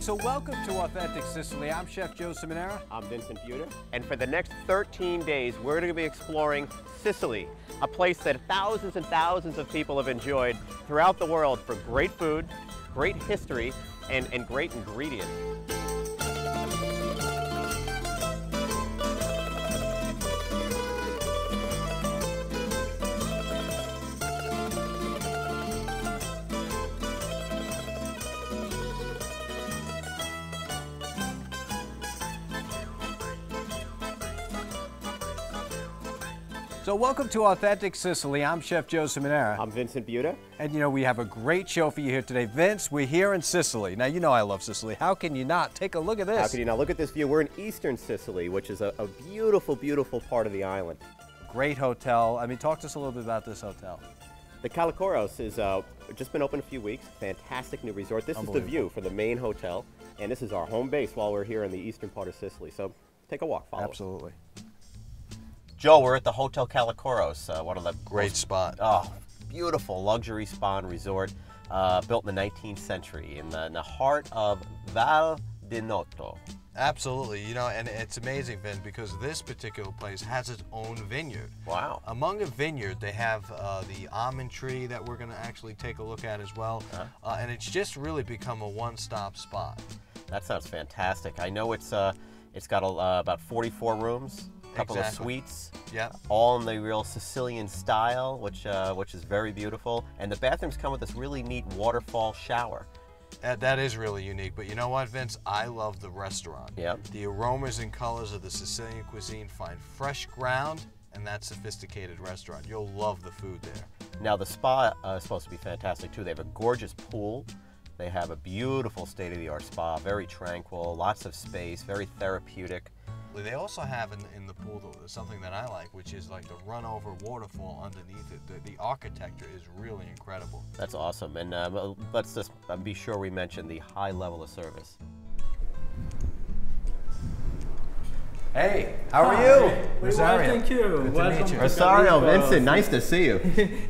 So welcome to Authentic Sicily. I'm Chef Joe Simonera. I'm Vincent Butta. And for the next 13 days, we're going to be exploring Sicily, a place that thousands and thousands of people have enjoyed throughout the world for great food, great history, and great ingredients. So welcome to Authentic Sicily. I'm Chef Joe Simonera. I'm Vincent Butta. And you know, we have a great show for you here today. Vince, we're here in Sicily. Now, you know I love Sicily. How can you not? Take a look at this. How can you not? Look at this view. We're in eastern Sicily, which is a beautiful, beautiful part of the island. Great hotel. I mean, talk to us a little bit about this hotel. The Calzones is just been open a few weeks. Fantastic new resort. This is the view for the main hotel, and this is our home base while we're here in the eastern part of Sicily. So take a walk, follow us. Absolutely. Joe, we're at the Hotel Calzones, one of the Great spot. Oh, beautiful luxury spa and resort, built in the 19th century in the heart of Val di Noto. Absolutely, you know, and it's amazing, Vin, because this particular place has its own vineyard. Wow. Among the vineyard, they have the almond tree that we're going to actually take a look at as well, and it's just really become a one-stop spot. That sounds fantastic. I know it's got about 44 rooms. Couple of suites, all in the real Sicilian style, which is very beautiful. And the bathrooms come with this really neat waterfall shower. That is really unique, but you know what, Vince? I love the restaurant. Yep. The aromas and colors of the Sicilian cuisine find fresh ground in that sophisticated restaurant. You'll love the food there. Now the spa is supposed to be fantastic too. They have a gorgeous pool. They have a beautiful state-of-the-art spa, very tranquil, lots of space, very therapeutic. They also have in the pool something that I like, which is like the run-over waterfall underneath it. The architecture is really incredible. That's awesome. And let's just be sure we mention the high level of service. Hey, how are you? Rosario. Thank you. Good to meet you. Rosario, Vincent, nice to see you.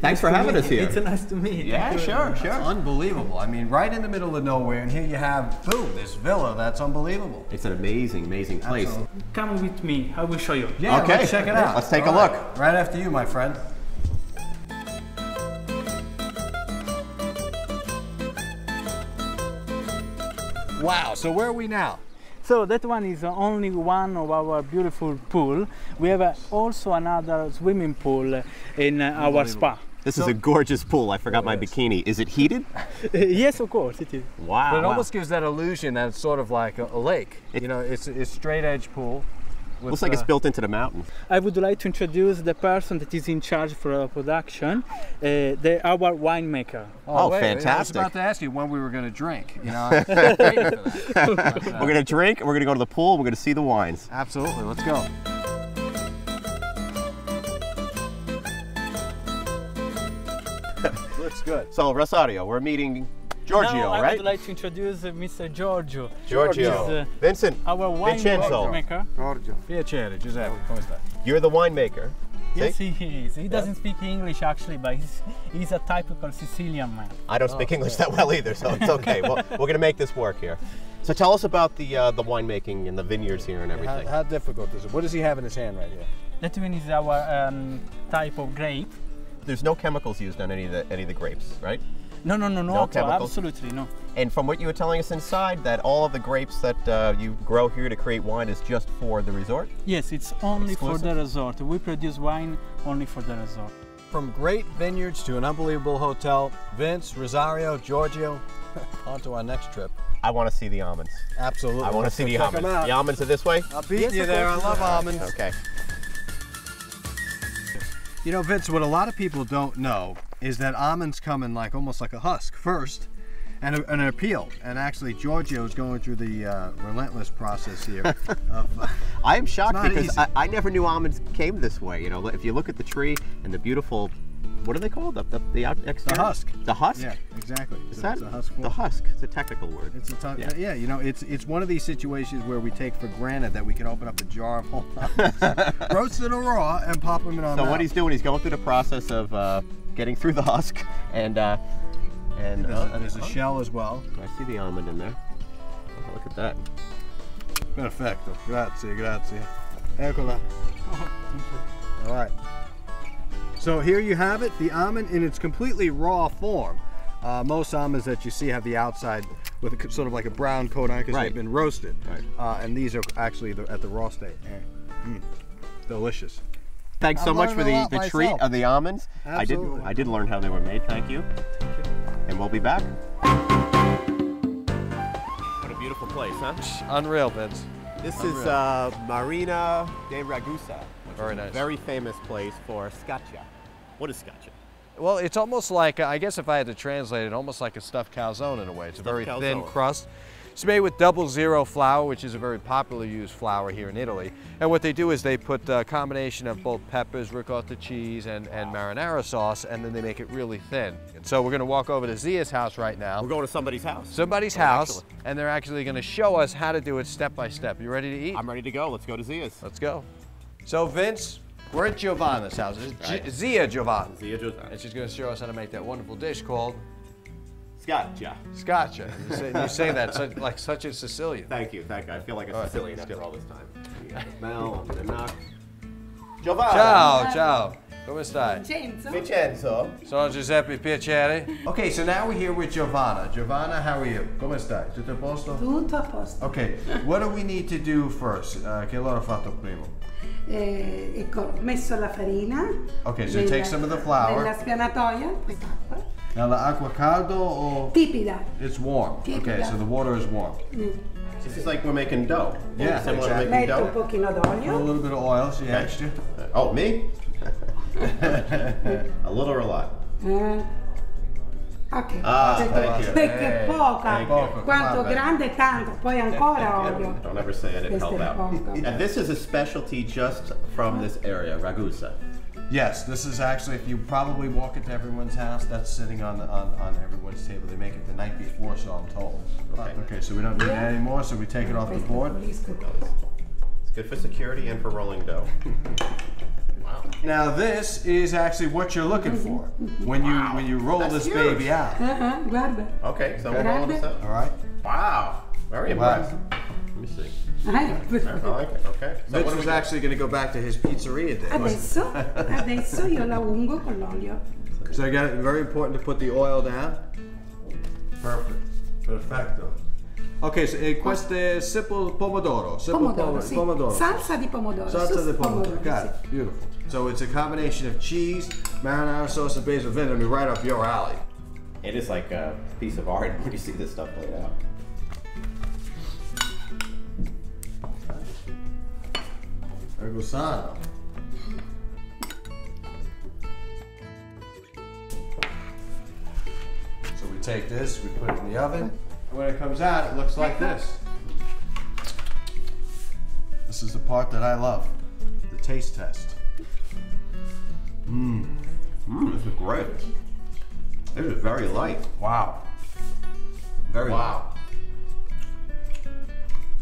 Thanks for having us here. It's nice to meet you. Yeah, sure. It's unbelievable. I mean, right in the middle of nowhere, and here you have, boom, this villa. That's unbelievable. It's an amazing, amazing place. Absolutely. Come with me. I will show you. Yeah, okay. Let's check it out. Let's take a look. Right after you, my friend. Wow, so where are we now? So that one is only one of our beautiful pool. We have also another swimming pool in our spa. This is a gorgeous pool. I forgot my bikini. Is it heated? Yes, of course it is. Wow. But it almost gives that illusion that it's sort of like a lake. You know, it's a straight edge pool. Looks like it's built into the mountain. I would like to introduce the person that is in charge for production, our winemaker. Oh, wait, fantastic. I was about to ask you when we were going to drink. You know, I'm waiting for that. We're going to drink, and we're going to go to the pool, and we're going to see the wines. Absolutely, let's go. Looks good. So, Rosario, we're meeting Giorgio, now, right? I would like to introduce Mr. Giorgio. Giorgio. Vincent. Our winemaker. Giorgio. Piacere, Giuseppe. Come sta? You're the winemaker. Yes, he is. He doesn't speak English actually, but he's a typical Sicilian man. I don't speak English that well either, so it's okay. We're going to make this work here. So tell us about the winemaking and the vineyards here and everything. How difficult is it? What does he have in his hand right here? That one is our type of grape. There's no chemicals used on any of the grapes, right? No, chemicals? Absolutely no. And from what you were telling us inside, that all of the grapes that you grow here to create wine is just for the resort? Yes, it's only for the resort. We produce wine only for the resort. From great vineyards to an unbelievable hotel, Vince, Rosario, Giorgio, on to our next trip. I want to see the almonds. Absolutely. I want to see the almonds. The almonds are this way? I'll beat you there. I love almonds. Okay. You know, Vince, what a lot of people don't know is that almonds come in almost like a husk first, and are peeled. And actually, Giorgio is going through the relentless process here. I am shocked because I never knew almonds came this way. You know, if you look at the tree and the beautiful, what are they called? The exterior? The husk. The husk? Yeah, exactly. Is that it's a husk form. the husk? It's a technical word. It's a yeah, you know, it's one of these situations where we take for granted that we can open up a jar of whole almonds, roasted or raw, and pop them in our mouth. So what he's doing, he's going through the process of getting through the husk, and there's a shell as well. I see the almond in there. Look at that. Perfetto. Grazie, grazie. Eccola. All right. So here you have it, the almond in its completely raw form. Most almonds that you see have the outside with a, sort of like a brown coat on it because they've been roasted. Right. And these are actually at the raw state. Delicious. Thanks so much for the treat of the almonds. Absolutely. I did learn how they were made. Thank you. And we'll be back. What a beautiful place, huh? Unreal, Vince. This is Marina de Ragusa, which is a very famous place for Sciacha. What is Sciacha? Well, it's almost like, I guess if I had to translate it, almost like a stuffed calzone in a way. It's a very thin crust. It's made with 00 flour, which is a very popular used flour here in Italy. And what they do is they put a combination of both peppers, ricotta cheese, and marinara sauce, and then they make it really thin. And so we're going to walk over to Zia's house right now. We're going to somebody's house. Somebody's house, and they're actually going to show us how to do it step by step. You ready to eat? I'm ready to go. Let's go to Zia's. Let's go. So Vince, we're at Giovanna's house. Zia Giovanna. Zia Giovanna. And she's going to show us how to make that wonderful dish called Sciacha. Sciacha. You're saying that like such a Sicilian. Thank you. I feel like a Sicilian after all this time. Mel, I'm gonna knock. Giovanna. Ciao. Come stai? Vincenzo. Sono Giuseppe, piacere. Okay, so now we're here with Giovanna. Giovanna, how are you? Come stai? Tutto a posto? Tutto a posto. Okay, what do we need to do first? Che allora ho fatto prima? Ecco, ho messo la farina. Okay, so take some of the flour. Nella spianatoia, quest'acqua. Now the acqua caldo or? Tipida. It's warm. Tipida. Okay, so the water is warm. This is like we're making dough. Yeah, similar to making Metto dough. un pochino A d'olio. little bit of oil, she asked you. Oh, me? A little or a lot? Ok. Thank you. Perché poca. Poco, Quanto vabbè. grande tanto, poi ancora olio. Don't ever say I didn't help out. And this is a specialty just from this area, Ragusa. Yes, this is actually, if you probably walk into everyone's house, that's sitting on everyone's table. They make it the night before, so I'm told. Okay, so we don't need it anymore, so we take it off the board. It's good for security and for rolling dough. Wow. Now this is actually what you're looking for when you roll this baby out. Guarda. Okay, so we're rolling this out. All right. Wow, very impressive. Let me see. I like it. Okay. So Vince was actually going to go back to his pizzeria day. Adesso io la ungo con l'olio. So again, it's very important to put the oil down. Perfect. Perfetto. Okay, so queste simple pomodoro. Pomodoro, sì. Pomodoro. Salsa di pomodoro. Salsa di pomodoro. Got it. Sì. Beautiful. So it's a combination of cheese, marinara sauce, and basil vinegar. I mean, right up your alley. It is like a piece of art when you see this stuff laid out. Ragusa. So we take this, we put it in the oven. When it comes out, it looks like this. This is the part that I love, the taste test. This is great. This is very light. Wow. Very light.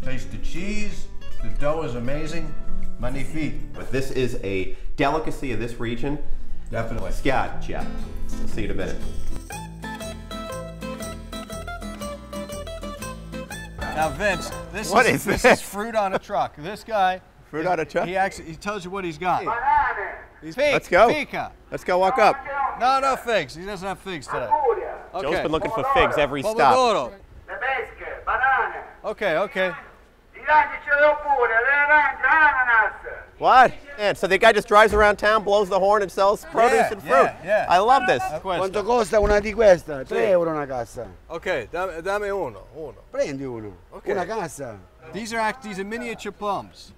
Taste the cheese, the dough is amazing. Magnifique. But this is a delicacy of this region. Definitely. Sciacha. We'll see you in a minute. Now Vince, this is fruit on a truck. This guy. Fruit on a truck? He tells you what he's got. He's Let's go. Fika. Let's go walk up. No figs. He doesn't have figs today. Okay. Joe's been looking for figs every stop. Pomodoro. Okay. What? Man, so the guy just drives around town, blows the horn, and sells produce and fruit. Yeah. I love this. Quanto costa una di questa? 3 euro una cassa. Okay, dame uno. Prendi uno. Okay. Una cassa. These are miniature plums.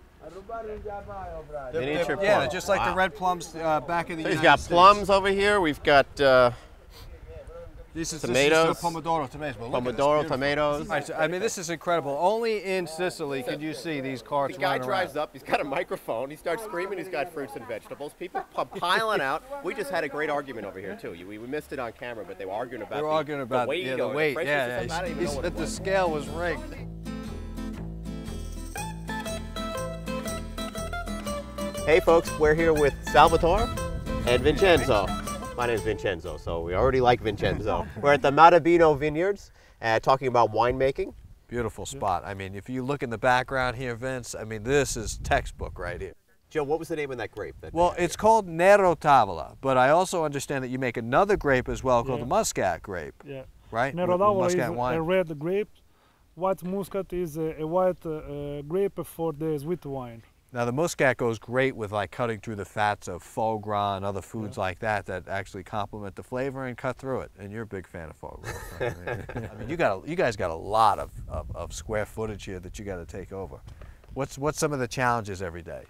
Miniature plums. Yeah, they're just like the red plums back in the He's United got States. plums over here. We've got This is tomatoes. the pomodoro tomatoes. But look at this, pomodoro, beautiful. tomatoes. All right, so, I mean, this is incredible. Only in Sicily could you see these carts The guy running drives around. up, he's got a microphone, he starts screaming, he's got fruits and vegetables. People piling out. We just had a great argument over here, too. We missed it on camera, but they were arguing about the weight. the weight. The Yeah, I don't even know what it the was. scale was rigged. Hey, folks, we're here with Salvatore and Vincenzo. My name is Vincenzo, so we already like Vincenzo. We're at the Matabino Vineyards talking about winemaking. Beautiful spot. I mean, if you look in the background here, Vince, I mean, this is textbook right here. Joe, what was the name of that grape? Well, it's called Nero Tavola, but I also understand that you make another grape as well called the Muscat grape. Yeah. Right? Nero Tavola is wine. a red grape. White Muscat is a white grape for the sweet wine. Now the Muscat goes great with like cutting through the fats of foie gras and other foods like that actually complement the flavor and cut through it. And you're a big fan of foie gras. I mean, you guys got a lot of square footage here that you got to take over. What's some of the challenges every day?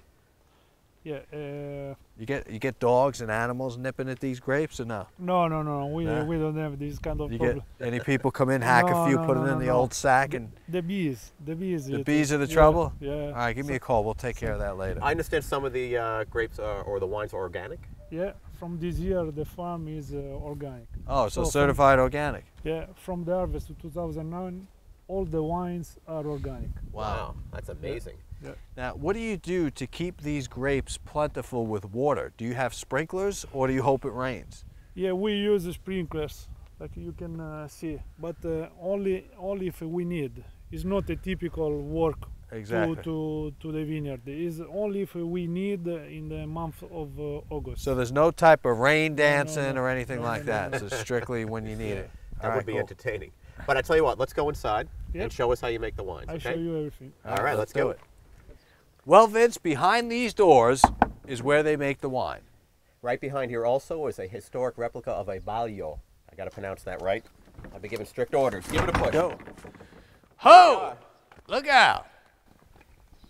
Yeah. You get dogs and animals nipping at these grapes or no? No. We don't have this kind of problem. Any people come in, hack a few, put it in the old sack, and the bees. The bees are the trouble. Yeah. All right, give me a call. We'll take care of that later. I understand some of the grapes or the wines are organic. Yeah. From this year, the farm is organic. Oh, so certified organic. Yeah. From the harvest to 2009, all the wines are organic. Wow, that's amazing. Yeah. Now, what do you do to keep these grapes plentiful with water? Do you have sprinklers or do you hope it rains? Yeah, we use sprinklers, like you can see, but only if we need. It's not a typical work to the vineyard. It's only if we need in the month of August. So there's no type of rain dancing or anything like that. It's strictly when you need it. That would be entertaining. But I tell you what, let's go inside and show us how you make the wines. I'll show you everything. All right, let's do it. Well, Vince, behind these doors is where they make the wine. Right behind here also is a historic replica of a Baglio. I got to pronounce that right. I've been given strict orders. Give it a push. Go. Ho! Look out!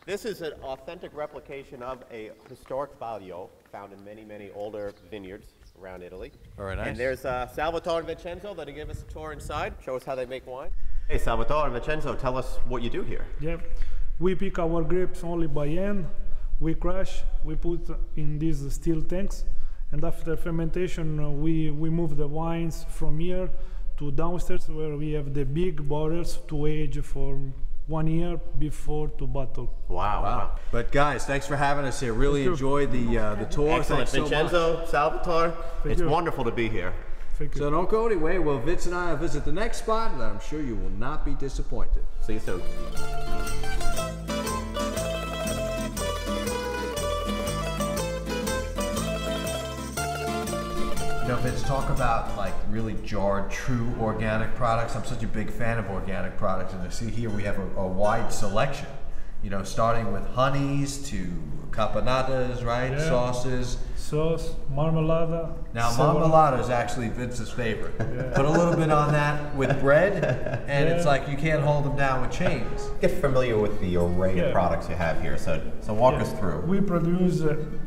This is an authentic replication of a historic Baglio found in many, many older vineyards around Italy. Very nice. And there's Salvatore and Vincenzo that'll give us a tour inside, show us how they make wine. Hey, Salvatore and Vincenzo, tell us what you do here. Yeah. We pick our grapes only by hand, we crush, we put in these steel tanks, and after fermentation we move the wines from here to downstairs where we have the big barrels to age for 1 year before to bottle. Wow. But guys, thanks for having us here. Really enjoyed the tour. Excellent. Thanks Vincenzo, so much. Salvatore, it's wonderful to be here. Thank you. So don't go anywhere. Well, Vince and I will visit the next spot, and I'm sure you will not be disappointed. See you soon. You know, Vince, talk about like really jarred, true organic products. I'm such a big fan of organic products, and I see here we have a wide selection. You know, starting with honeys to capanadas, right? Yeah. Sauces. Sauce, marmalade. Now, marmalade is actually Vince's favorite. Yeah. Put a little bit on that with bread, and it's like you can't hold them down with chains. Get familiar with the array of products you have here. So walk us through. We produce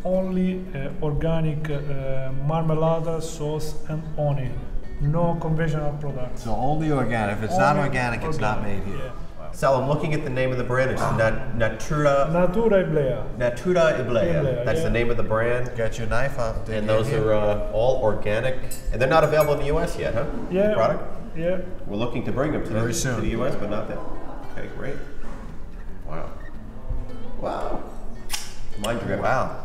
only organic marmalade, sauce, and honey. No conventional products. So only organic. If it's not organic, it's not made here. Yeah. Sal, I'm looking at the name of the brand. It's Natura Iblea. Natura Iblea. That's the name of the brand. Got your knife out. And those are all organic. And they're not available in the U.S. yet, huh? Yeah. The product? Yeah. We're looking to bring them to Very soon. To the U.S., but not there. Okay, great. Wow. Wow. Mind driven. Wow.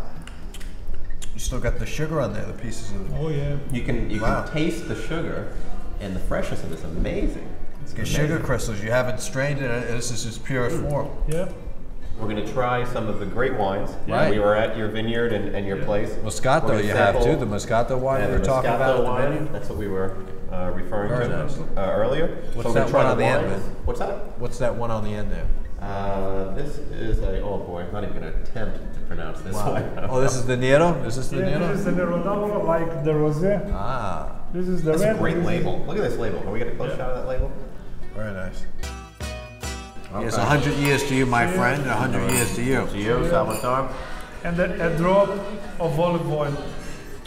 You still got the sugar on there, the pieces of the... Oh yeah. You can taste the sugar, and the freshness of it is amazing. It's sugar crystals. You haven't strained it. This is its purest form. Yeah. We're going to try some of the great wines. Right. We were at your vineyard and your place. Moscato you have too. The Moscato wine we were talking about at the vineyard. That's what we were referring Very to nice. Earlier. What's So that we're gonna one try on the wines. end? What's that? What's that one on the end there? This is a, oh boy, I'm not even going to attempt to pronounce this one. Oh, this is the Nero? Is this the Nero? This is the Nero Tavola, like the rosé. Ah, This is the That's red. a great label. Look at this label. Can we get a close shot of that label? very nice. Yes, 100 years to you, my friend. 100 years to you. To you, Salvatore. And a drop of olive oil.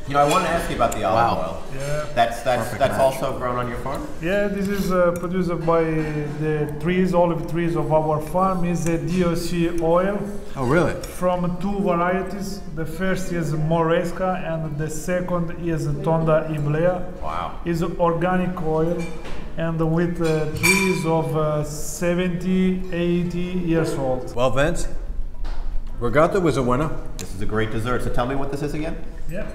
You know, I wanted to ask you about the olive oil. Yeah. That's also grown on your farm? Yeah, this is produced by the trees, olive trees of our farm. Is a DOC oil Oh, really? from two varieties. The first is Moresca and the second is Tonda Iblea. Wow. Is organic oil and with trees of 70, 80 years old. Well, Vince, Regatta was a winner. This is a great dessert. So tell me what this is again? Yeah.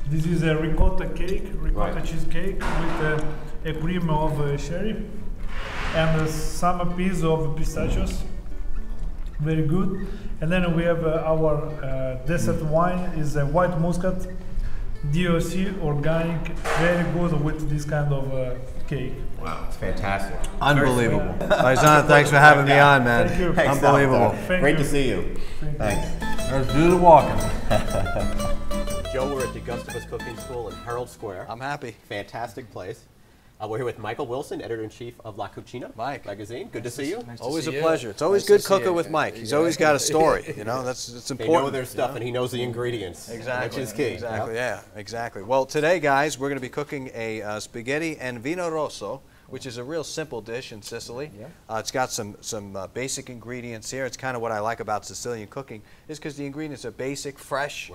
This is a ricotta cake, ricotta cheesecake with a cream of sherry. and some piece of pistachios. Very good. And then we have our dessert wine is a white muscat, DOC organic, very good with this kind of cake. Wow, it's fantastic. Unbelievable. Faizan, thanks for having me on, man. Thank you. Unbelievable. Great to see you. Thanks. Let's do the walking. Joe, we're at the Gustavus Cooking School in Herald Square. I'm happy. Fantastic place. We're here with Michael Wilson, editor-in-chief of La Cucina magazine. Good to see you. Always a pleasure. It's always good cooking with Mike. He's always got a story. You know, it's important. They know their stuff, and he knows the ingredients. Exactly. Which is key. Exactly. Yeah. Exactly. Well, today, guys, we're going to be cooking a spaghetti and vino rosso, which is a real simple dish in Sicily. Yeah. It's got some basic ingredients here. It's kind of what I like about Sicilian cooking, is because the ingredients are basic, fresh,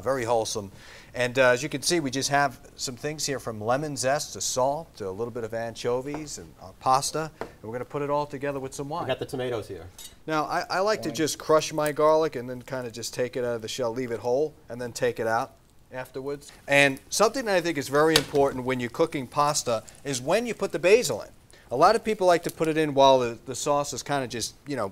very wholesome. And as you can see, we just have some things here from lemon zest to salt to a little bit of anchovies and pasta. And we're going to put it all together with some wine. We got the tomatoes here. Now, I like to just crush my garlic and then kind of just take it out of the shell, leave it whole, and then take it out afterwards. And something that I think is very important when you're cooking pasta is when you put the basil in. A lot of people like to put it in while the sauce is kind of just, you know,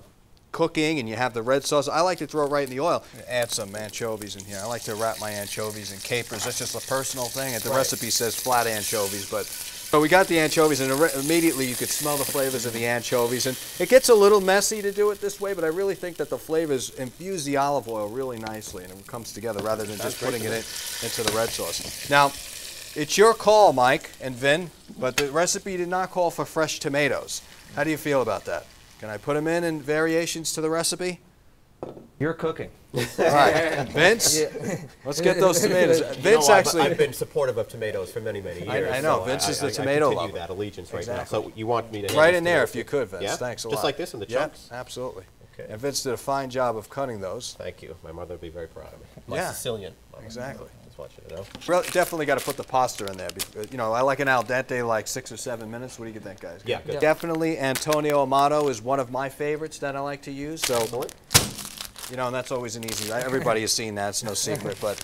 cooking and you have the red sauce. I like to throw it right in the oil. Add some anchovies in here. I like to wrap my anchovies in capers. That's just a personal thing. The recipe says flat anchovies, but we got the anchovies, and immediately you could smell the flavors of the anchovies. And it gets a little messy to do it this way, but I really think that the flavors infuse the olive oil really nicely, and it comes together rather than just putting it into the red sauce. Now, it's your call, Mike and Vin, but the recipe did not call for fresh tomatoes. How do you feel about that? Can I put them in variations to the recipe? You're cooking. All right, Vince, let's get those tomatoes. Vince, actually, I've been supportive of tomatoes for many, many years. I know, Vince is the tomato lover. I continue that allegiance right now. So you want me to right in there if you could, Vince. Yeah? Thanks a lot. Just like this in the chunks. Yeah, absolutely. Okay. And Vince did a fine job of cutting those. Thank you. My mother would be very proud of me. My Sicilian mother. Exactly. Just want you to know. Definitely got to put the pasta in there. You know, I like an al dente, like 6 or 7 minutes. What do you think, guys? Yeah, good. Definitely Antonio Amato is one of my favorites that I like to use. So, you know, and that's always an easy. Everybody has seen that. It's no secret. But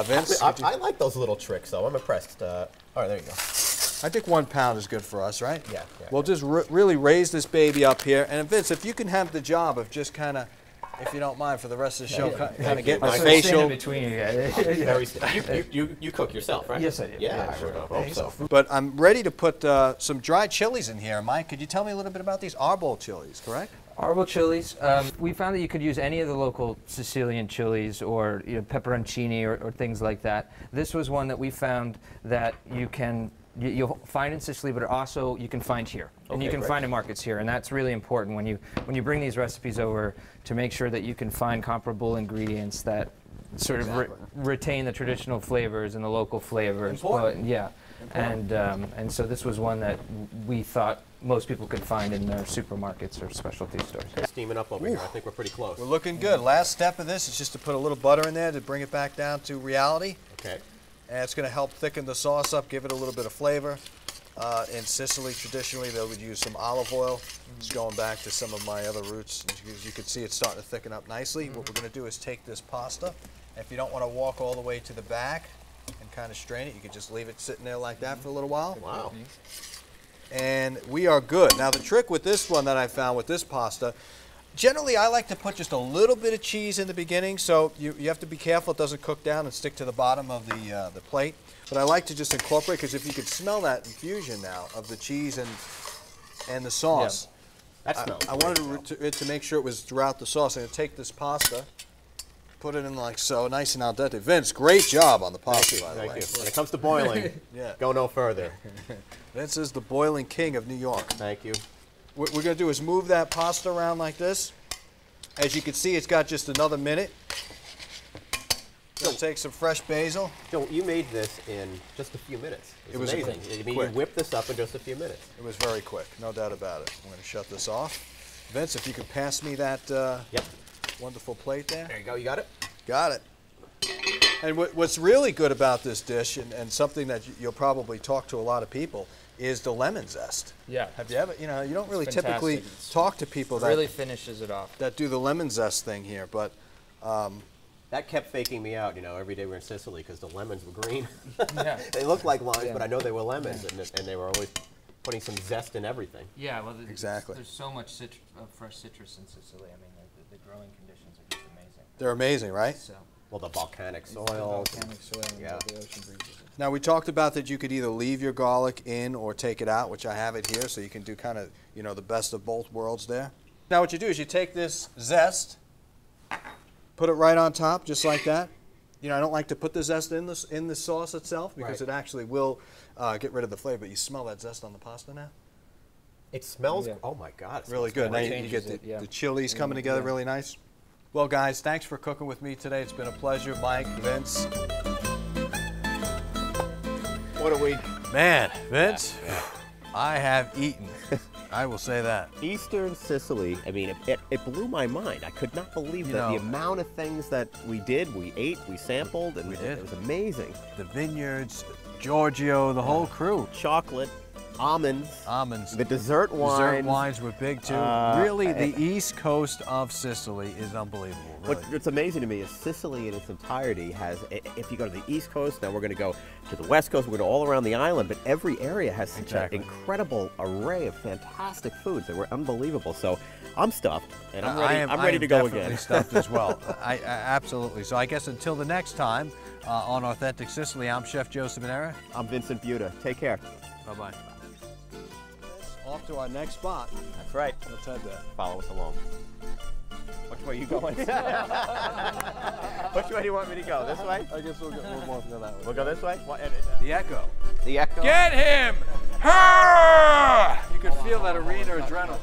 Vince, I like those little tricks, though. I'm impressed. All right, there you go. I think 1 pound is good for us, right? Yeah. We'll just really raise this baby up here. And Vince, if you can have the job of just kind of, if you don't mind, for the rest of the show, kind of get my facial. In between you guys. You cook yourself, right? Yes, I do. Yeah, I sure hope so. But I'm ready to put some dried chilies in here. Mike, could you tell me a little bit about these arbol chilies, correct? Arbol chilies. We found that you could use any of the local Sicilian chilies or pepperoncini or things like that. This was one that we found that you'll find in Sicily, but also you can find here, and you can find in markets here, and that's really important when you bring these recipes over, to make sure that you can find comparable ingredients that sort of retain the traditional flavors and the local flavors. Important. And so this was one that we thought most people could find in their supermarkets or specialty stores. Steaming up over here. I think we're pretty close. We're looking good. Last step of this is just to put a little butter in there to bring it back down to reality. Okay. And it's going to help thicken the sauce up, give it a little bit of flavor. In Sicily, traditionally, they would use some olive oil. It's going back to some of my other roots. As you can see, it's starting to thicken up nicely. What we're going to do is take this pasta. If you don't want to walk all the way to the back and kind of strain it, you can just leave it sitting there like that for a little while. Wow. And we are good. Now, the trick with this one that I found with this pasta, generally I like to put just a little bit of cheese in the beginning, so you have to be careful it doesn't cook down and stick to the bottom of the plate. But I like to just incorporate, because if you could smell that infusion now of the cheese and the sauce, I wanted it to make sure it was throughout the sauce. I'm going to take this pasta, put it in like so, nice and al dente. Vince, great job on the pasta, by the way. Thank you. When it comes to boiling, go no further. Vince is the boiling king of New York. Thank you. What we're going to do is move that pasta around like this. As you can see, it's got just another minute. Gonna take some fresh basil. Joe, you made this in just a few minutes. It was amazing. I mean, you whipped this up in just a few minutes. It was very quick, no doubt about it. I'm going to shut this off. Vince, if you could pass me that wonderful plate there. There you go. You got it? Got it. And what's really good about this dish, and something that you'll probably talk to a lot of people, is the lemon zest. Yeah. Have you ever, you don't really typically talk to people that really finishes it off. That do the lemon zest thing here, but that kept faking me out, every day we were in Sicily, because the lemons were green. Yeah. They looked like limes, but I know they were lemons, and they were always putting some zest in everything. Yeah, well, Exactly. There's so much fresh citrus in Sicily. I mean, the growing conditions are just amazing. They're amazing, right? So, Well, the volcanic soil. volcanic soil and Yeah. the ocean breezes. Now we talked about that you could either leave your garlic in or take it out, which I have it here, so you can do kind of, you know, the best of both worlds there. Now what you do is you take this zest, put it right on top, just like that. You know, I don't like to put the zest in the sauce itself because it actually will get rid of the flavor. But you smell that zest on the pasta now? It smells, oh my God. It Really smells good. Now great. you get the chilies coming together really nice. Well, guys, thanks for cooking with me today. It's been a pleasure. Mike, Vince. What are we? Man, Vince, I have eaten. I will say that. Eastern Sicily, I mean, it blew my mind. I could not believe that the amount of things that we did, we ate, we sampled, and it was amazing. The vineyards, Giorgio, the whole crew. Chocolate, almonds. Almonds. The dessert wines. Dessert wines were big too. Really, the east coast of Sicily is unbelievable. Really. What's amazing to me is Sicily in its entirety has, if you go to the east coast, now we're going to go to the west coast, we're going to go all around the island, but every area has such an incredible array of fantastic foods that were unbelievable. So I'm stuffed, and I'm ready to go again. I'm stuffed as well. I absolutely. So I guess until the next time on Authentic Sicily, I'm Chef Joe Sabinera. I'm Vincent Butta. Take care. Bye-bye. Off to our next spot. That's right. Let's head there. Follow us along. Which way are you going? Which way do you want me to go? This way? I guess we'll go that way. We'll go this way? The echo. The echo? Get him! You can feel that arena adrenaline.